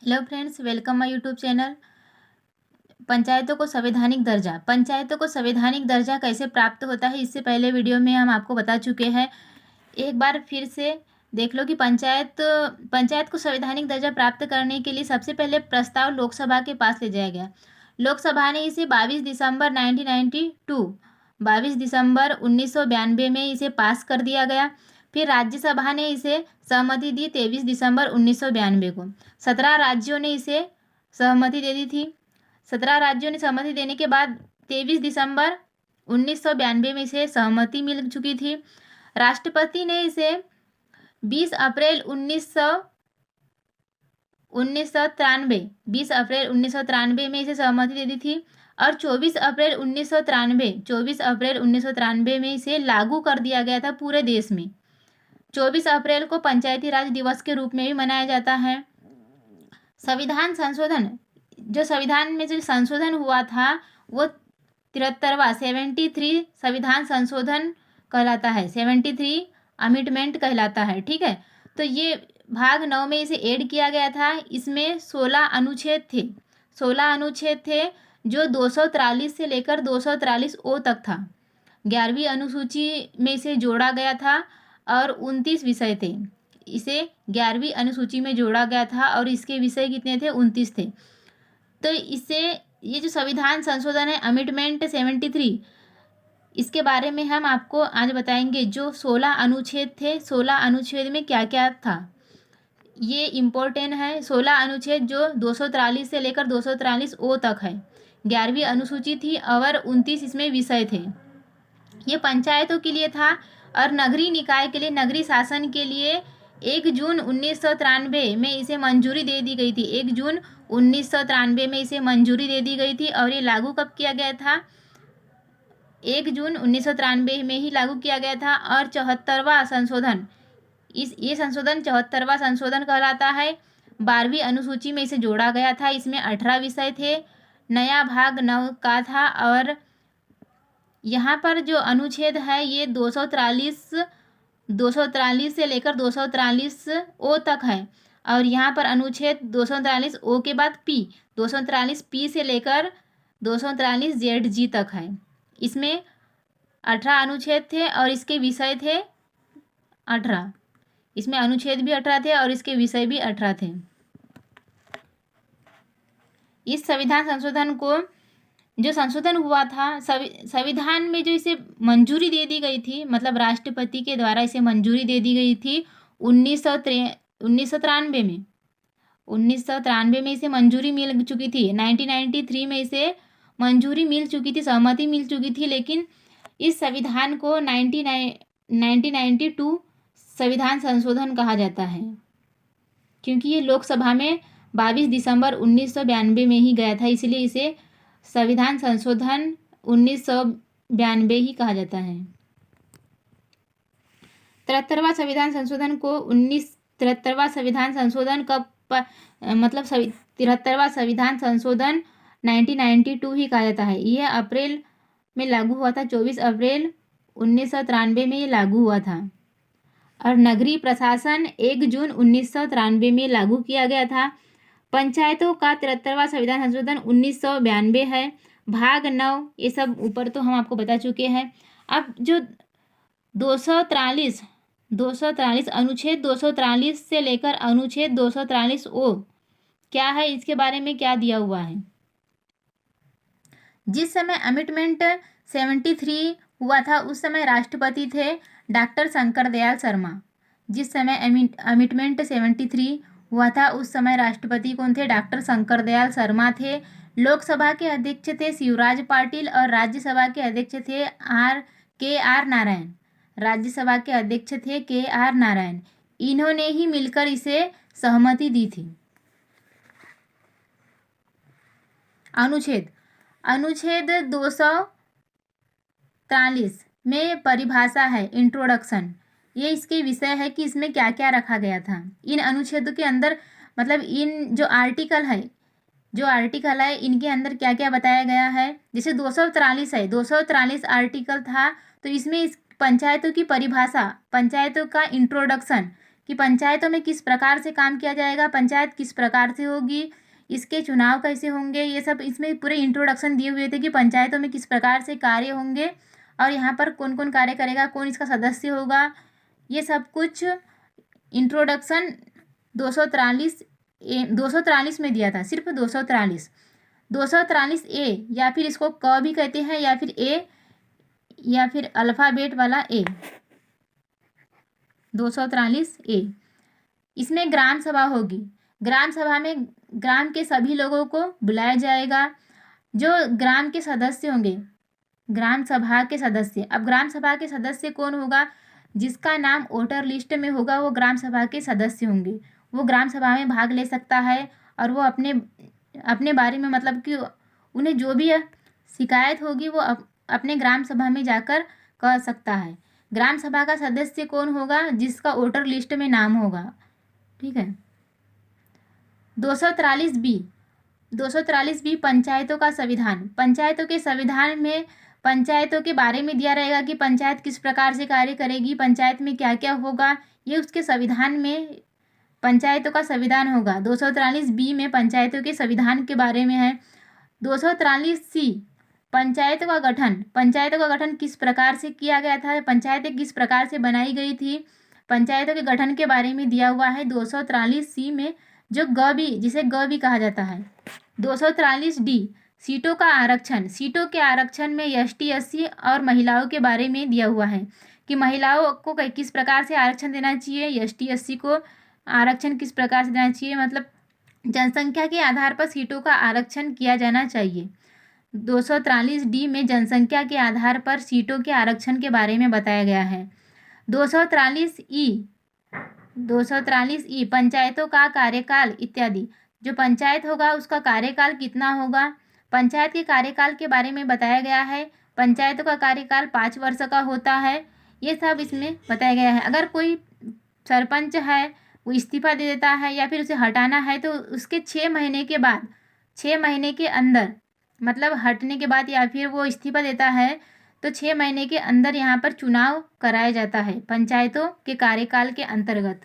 Hello friends, welcome my YouTube channel. पंचायतों को संवैधानिक दर्जा कैसे प्राप्त होता है, इससे पहले वीडियो में हम आपको बता चुके हैं। एक बार फिर से देख लो कि पंचायत को संवैधानिक दर्जा प्राप्त करने के लिए सबसे पहले प्रस्ताव लोकसभा के पास ले जाया गया। लोकसभा ने इसे 22 दिसंबर 1992 में इसे पास कर दिया गया। फिर राज्यसभा ने इसे सहमति दी 23 दिसंबर 1992 को। 17 राज्यों ने इसे सहमति दे दी थी। 17 राज्यों ने सहमति देने के बाद 23 दिसंबर 1992 में इसे सहमति मिल चुकी थी। राष्ट्रपति ने इसे 20 अप्रैल 1993 में इसे सहमति दे दी थी और 24 अप्रैल 1993 में इसे लागू कर दिया गया था पूरे देश में। 24 अप्रैल को पंचायती राज दिवस के रूप में भी मनाया जाता है। संविधान संशोधन, जो संविधान में जो संशोधन हुआ था वो 73 संविधान संशोधन कहलाता है, 73 अमेंडमेंट कहलाता है। ठीक है, तो ये भाग 9 में इसे ऐड किया गया था। इसमें 16 अनुच्छेद थे जो 243 से लेकर 243 ओ तक था। 11वीं अनुसूची में इसे जोड़ा गया था और 29 विषय थे। इसे 11वीं अनुसूची में जोड़ा गया था और इसके विषय कितने थे? 29 थे। तो इससे ये जो संविधान संशोधन है अमेंडमेंट 73, इसके बारे में हम आपको आज बताएंगे। जो 16 अनुच्छेद थे, 16 अनुच्छेद में क्या क्या था ये इम्पोर्टेंट है। 16 अनुच्छेद जो 243 से लेकर 243 ओ तक है। 11वीं अनुसूची थी और 29 इसमें विषय थे। ये पंचायतों के लिए था और नगरीय निकाय के लिए, नगरीय शासन के लिए 1 जून 1993 में इसे मंजूरी दे दी गई थी। 1 जून 1993 में इसे मंजूरी दे दी गई थी और ये लागू कब किया गया था? 1 जून 1993 में ही लागू किया गया था। और 74वां संशोधन, ये संशोधन 74वां संशोधन कहलाता है। 12वीं अनुसूची में इसे जोड़ा गया था। इसमें 18 विषय थे, नया भाग 9 का था। और यहाँ पर जो अनुच्छेद है ये 243 से लेकर 243 ओ तक है। और यहाँ पर अनुच्छेद 243 ओ के बाद पी, 243 पी से लेकर 243 जेड जी तक है। इसमें 18 अनुच्छेद थे और इसके विषय थे 18। इसमें अनुच्छेद भी 18 थे और इसके विषय भी 18 थे। इस संविधान संशोधन को जो संशोधन हुआ था, संविधान में जो इसे मंजूरी दे दी गई थी, मतलब राष्ट्रपति के द्वारा इसे मंजूरी दे दी गई थी 1993 में। 1993 में इसे मंजूरी मिल चुकी थी। 1993 में इसे मंजूरी मिल चुकी थी, सहमति मिल चुकी थी। लेकिन इस संविधान को 1992 संविधान संशोधन कहा जाता है, क्योंकि ये लोकसभा में 22 दिसंबर 1992 में ही गया था, इसलिए इसे संविधान संशोधन 1992 ही कहा जाता है। 73वां संविधान संशोधन को 73वां संविधान संशोधन कब मतलब 73वां संविधान संशोधन 1992 ही कहा जाता है। यह अप्रैल में लागू हुआ था। 24 अप्रैल 1993 में ये लागू हुआ था। और नगरीय प्रशासन 1 जून 1993 में लागू किया गया था। पंचायतों का 73वां संविधान संशोधन 1992 है। भाग 9 ये सब ऊपर तो हम आपको बता चुके हैं। अब जो 243 अनुच्छेद 243 से लेकर अनुच्छेद 243 ओ क्या है, इसके बारे में क्या दिया हुआ है। जिस समय अमेंडमेंट 73 हुआ था उस समय राष्ट्रपति थे डॉक्टर शंकर दयाल शर्मा। जिस समय अमेंडमेंट 73 हुआ था उस समय राष्ट्रपति कौन थे? डॉक्टर शंकर दयाल शर्मा थे। लोकसभा के अध्यक्ष थे शिवराज पाटिल और राज्यसभा के अध्यक्ष थे के.आर. नारायण। राज्यसभा के अध्यक्ष थे के.आर. नारायण। इन्होंने ही मिलकर इसे सहमति दी थी। अनुच्छेद 243 में परिभाषा है, इंट्रोडक्शन। ये इसके विषय है कि इसमें क्या क्या रखा गया था। इन अनुच्छेदों के अंदर, मतलब इन जो आर्टिकल है इनके अंदर क्या क्या बताया गया है। जैसे 243 है, 243 आर्टिकल था, तो इसमें इस पंचायतों की परिभाषा, पंचायतों का इंट्रोडक्शन कि पंचायतों में किस प्रकार से काम किया जाएगा, पंचायत किस प्रकार से होगी, इसके चुनाव कैसे होंगे, ये सब इसमें पूरे इंट्रोडक्शन दिए हुए थे कि पंचायतों में किस प्रकार से कार्य होंगे और यहाँ पर कौन कौन कार्य करेगा, कौन इसका सदस्य होगा, ये सब कुछ इंट्रोडक्शन 243 में दिया था, सिर्फ 243 या फिर इसको क भी कहते हैं या फिर ए या फिर अल्फ़ाबेट वाला ए, 243 इसमें ग्राम सभा होगी। ग्राम सभा में ग्राम के सभी लोगों को बुलाया जाएगा। जो ग्राम के सदस्य होंगे, ग्राम सभा के सदस्य, अब ग्राम सभा के सदस्य कौन होगा, जिसका नाम वोटर लिस्ट में होगा वो ग्राम सभा के सदस्य होंगे। वो ग्राम सभा में भाग ले सकता है और वो अपने बारे में मतलब कि उन्हें जो भी शिकायत होगी वो अपने ग्राम सभा में जाकर कह सकता है। ग्राम सभा का सदस्य कौन होगा, जिसका वोटर लिस्ट में नाम होगा, ठीक है। 243 बी पंचायतों का संविधान। पंचायतों के संविधान में पंचायतों के बारे में दिया रहेगा कि पंचायत किस प्रकार से कार्य करेगी, पंचायत में क्या क्या होगा, ये उसके संविधान में पंचायतों का संविधान होगा। 243 बी में पंचायतों के संविधान के बारे में है। 243 सी पंचायतों का गठन। पंचायतों का गठन किस प्रकार से किया गया था, पंचायतें किस प्रकार से बनाई गई थी, पंचायतों के गठन के बारे में दिया हुआ है 243 सी में, जो ग भी, जिसे ग भी कहा जाता है। 243 डी सीटों का आरक्षण। सीटों के आरक्षण में एसटी एससी और महिलाओं के बारे में दिया हुआ है कि महिलाओं को किस प्रकार से आरक्षण देना चाहिए, एसटी एससी को आरक्षण किस प्रकार से देना चाहिए, मतलब जनसंख्या के आधार पर सीटों का आरक्षण किया जाना चाहिए। 243 डी में जनसंख्या के आधार पर सीटों के आरक्षण के बारे में बताया गया है। 243 ई पंचायतों का कार्यकाल इत्यादि। जो पंचायत होगा उसका कार्यकाल कितना होगा, पंचायत के कार्यकाल के बारे में बताया गया है। पंचायतों का कार्यकाल 5 वर्ष का होता है, ये सब इसमें बताया गया है। अगर कोई सरपंच है वो इस्तीफा दे देता है या फिर उसे हटाना है तो उसके 6 महीने के बाद, 6 महीने के अंदर, मतलब हटने के बाद या फिर वो इस्तीफा देता है तो 6 महीने के अंदर यहाँ पर चुनाव कराया जाता है पंचायतों के कार्यकाल के अंतर्गत।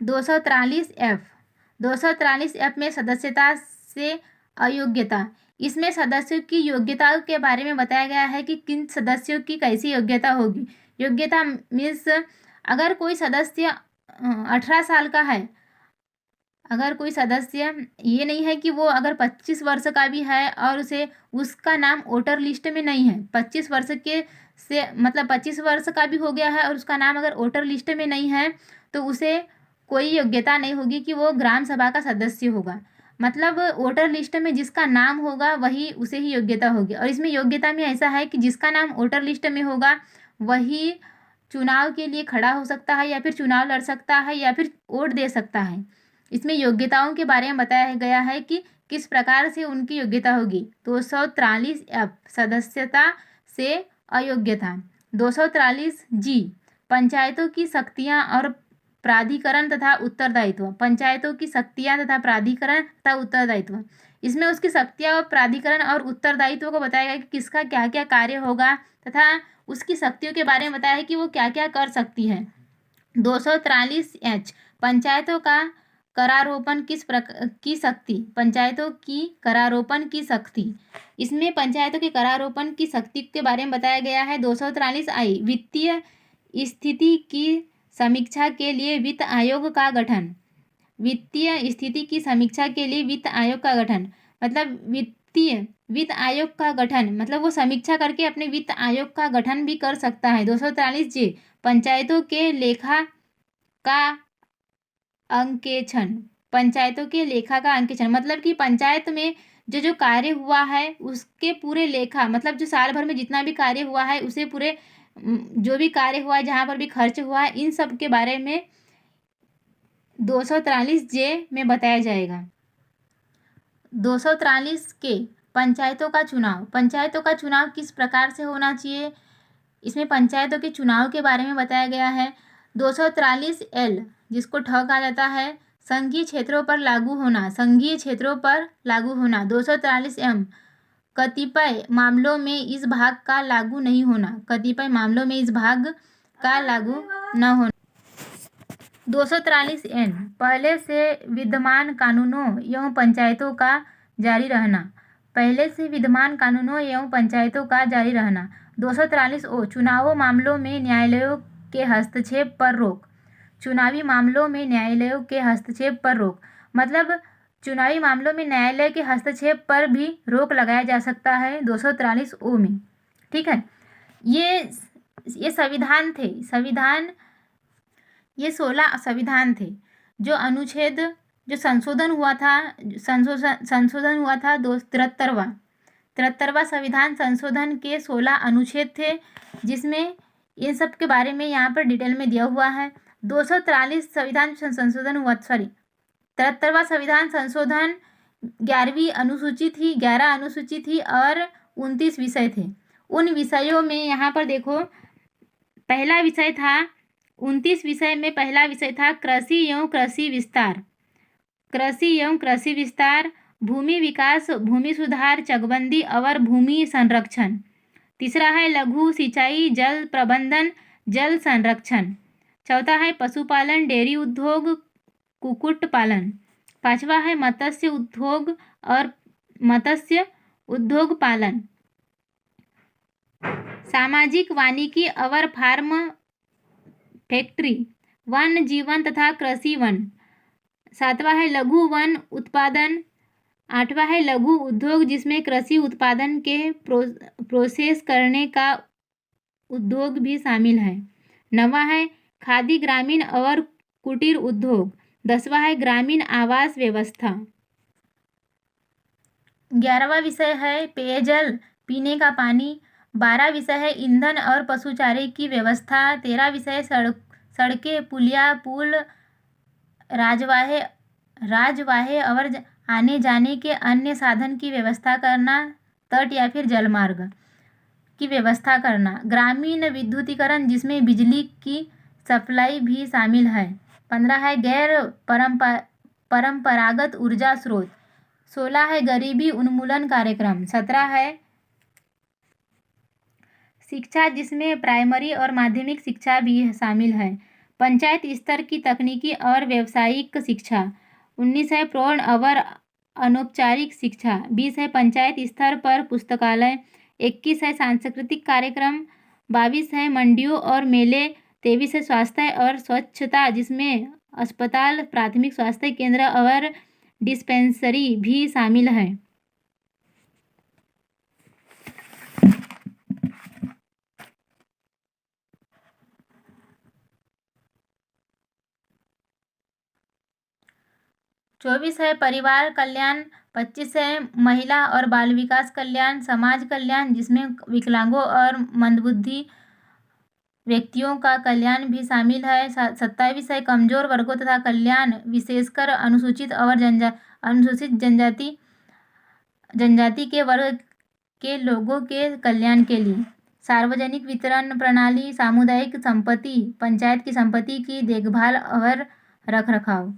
243 एफ में सदस्यता से अयोग्यता। इसमें सदस्यों की योग्यताओं के बारे में बताया गया है कि किन सदस्यों की कैसी योग्यता होगी। योग्यता मीन्स अगर कोई सदस्य 18 साल का है, अगर कोई सदस्य, ये नहीं है कि वो अगर 25 वर्ष का भी है और उसका नाम वोटर लिस्ट में नहीं है, 25 वर्ष के से मतलब 25 वर्ष का भी हो गया है और उसका नाम अगर वोटर लिस्ट में नहीं है तो उसे कोई योग्यता नहीं होगी कि वो ग्राम सभा का सदस्य होगा। मतलब वोटर लिस्ट में जिसका नाम होगा वही, उसे ही योग्यता होगी। और इसमें योग्यता में ऐसा है कि जिसका नाम वोटर लिस्ट में होगा वही चुनाव के लिए खड़ा हो सकता है या फिर चुनाव लड़ सकता है या फिर वोट दे सकता है। इसमें योग्यताओं के बारे में बताया गया है कि किस प्रकार से उनकी योग्यता होगी। 243 एफ सदस्यता से अयोग्यता। 243 जी पंचायतों की शक्तियाँ और प्राधिकरण तथा उत्तरदायित्व। पंचायतों की शक्तियाँ तथा प्राधिकरण तथा उत्तरदायित्व। इसमें उसकी शक्तियाँ और प्राधिकरण और उत्तरदायित्व को बताया गया कि किसका क्या क्या कार्य होगा तथा उसकी शक्तियों के बारे में बताया है कि वो क्या क्या कर सकती है। 243 एच पंचायतों का करारोपण की शक्ति। पंचायतों की करारोपण की शक्ति। इसमें पंचायतों के करारोपण की शक्ति के बारे में बताया गया है। 243 आई वित्तीय स्थिति की समीक्षा के लिए वित्त आयोग का गठन। वित्तीय स्थिति की समीक्षा के लिए वित्त आयोग का गठन, मतलब वित्त आयोग का गठन, मतलब वो समीक्षा करके अपने वित्त आयोग का गठन भी कर सकता है। 243 जे पंचायतों के लेखा का अंकेक्षण। पंचायतों के लेखा का अंकेक्षण मतलब कि पंचायत में जो कार्य हुआ है उसके पूरे लेखा, मतलब जो साल भर में जितना भी कार्य हुआ है उसे पूरे, जो भी कार्य हुआ है, जहाँ पर भी खर्च हुआ है, इन सब के बारे में 243 जे में बताया जाएगा। 243 के पंचायतों का चुनाव। पंचायतों का चुनाव किस प्रकार से होना चाहिए, इसमें पंचायतों के चुनाव के बारे में बताया गया है। 243 एल जिसको ठ कहा जाता है, संघीय क्षेत्रों पर लागू होना। संघीय क्षेत्रों पर लागू होना। 243 एम कतिपय मामलों में इस भाग का लागू नहीं होना। कतिपय मामलों में इस भाग का लागू न होना। 243N पहले से विद्यमान कानूनों एवं पंचायतों का जारी रहना। पहले से विद्यमान कानूनों एवं पंचायतों का जारी रहना। 243O चुनावों मामलों में न्यायालयों के हस्तक्षेप पर रोक। चुनावी मामलों में न्यायालयों के हस्तक्षेप पर रोक मतलब चुनावी मामलों में न्यायालय के हस्तक्षेप पर भी रोक लगाया जा सकता है 243O में। ठीक है, ये संविधान थे। ये 16 संविधान थे जो अनुच्छेद जो संशोधन हुआ था 73वां संविधान संशोधन के 16 अनुच्छेद थे, जिसमें इन सब के बारे में यहाँ पर डिटेल में दिया हुआ है। 243 संविधान संशोधन हुआ 73वां संविधान संशोधन 11 अनुसूची थी और 29 विषय थे। उन विषयों में यहाँ पर देखो, पहला विषय था 29 विषय में पहला विषय था कृषि एवं कृषि विस्तार, भूमि विकास, भूमि सुधार, चकबंदी और भूमि संरक्षण। तीसरा है लघु सिंचाई, जल प्रबंधन, जल संरक्षण। चौथा है पशुपालन, डेयरी उद्योग, कुक्कुट पालन। पांचवा है मत्स्य उद्योग पालन, सामाजिक वानिकी और फार्म फैक्ट्री, वन जीवन तथा कृषि वन। सातवां है लघु वन उत्पादन। आठवां है लघु उद्योग, जिसमें कृषि उत्पादन के प्रोसेस करने का उद्योग भी शामिल है। नौवां है खादी, ग्रामीण और कुटीर उद्योग। 10वां है ग्रामीण आवास व्यवस्था। 11वां विषय है पेयजल, पीने का पानी। 12 विषय है ईंधन और पशुचारे की व्यवस्था। 13 विषय सड़कें, पुलिया, पुल, राजवाहे और आने जाने के अन्य साधन की व्यवस्था करना, तट या फिर जलमार्ग की व्यवस्था करना। ग्रामीण विद्युतीकरण, जिसमें बिजली की सप्लाई भी शामिल है। 15 है गैर परंपरागत ऊर्जा स्रोत। 16 है गरीबी उन्मूलन कार्यक्रम। 17 है शिक्षा, जिसमें प्राइमरी और माध्यमिक शिक्षा भी शामिल है। पंचायत स्तर की तकनीकी और व्यावसायिक शिक्षा। 19 है प्रौढ़ और अनौपचारिक शिक्षा। 20 है पंचायत स्तर पर पुस्तकालय। 21 है सांस्कृतिक कार्यक्रम। 22 है मंडियों और मेले। 23 है स्वास्थ्य और स्वच्छता, जिसमें अस्पताल, प्राथमिक स्वास्थ्य केंद्र और डिस्पेंसरी भी शामिल है। चौबीस है परिवार कल्याण। 25 है महिला और बाल विकास कल्याण, समाज कल्याण, जिसमें विकलांगों और मंदबुद्धि व्यक्तियों का कल्याण भी शामिल है। 27 है कमजोर वर्गों तथा कल्याण, विशेषकर अनुसूचित जनजाति के वर्ग के लोगों के कल्याण के लिए। सार्वजनिक वितरण प्रणाली, सामुदायिक संपत्ति, पंचायत की संपत्ति की देखभाल और रखरखाव।